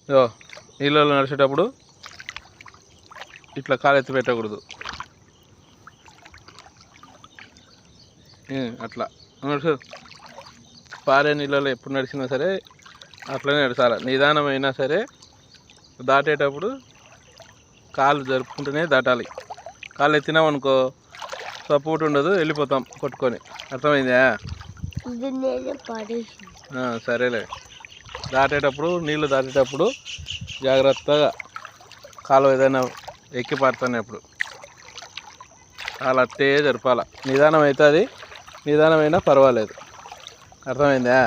ఇదో నీళ్ళలో నడిచేటప్పుడు ఇట్లా కాలు ఎత్తి పెట్టకూడదు. అట్లా నడుచు. పారే నీళ్ళలో ఎప్పుడు నడిచినా సరే అట్లనే నడచాలి. నిదానమైనా సరే దాటేటప్పుడు కాలు జరుపుకుంటూనే దాటాలి. కాలు ఎత్తినామనుకో సపోర్ట్ ఉండదు, వెళ్ళిపోతాం కొట్టుకొని. అర్థమైందా? సరేలే. దాటేటప్పుడు నీళ్ళు దాటేటప్పుడు జాగ్రత్తగా కాలు ఏదైనా ఎక్కి పడుతున్నప్పుడు కాలు అట్టే జరపాలి. నిదానం అవుతుంది, నిదానమైనా పర్వాలేదు. అర్థమైందా?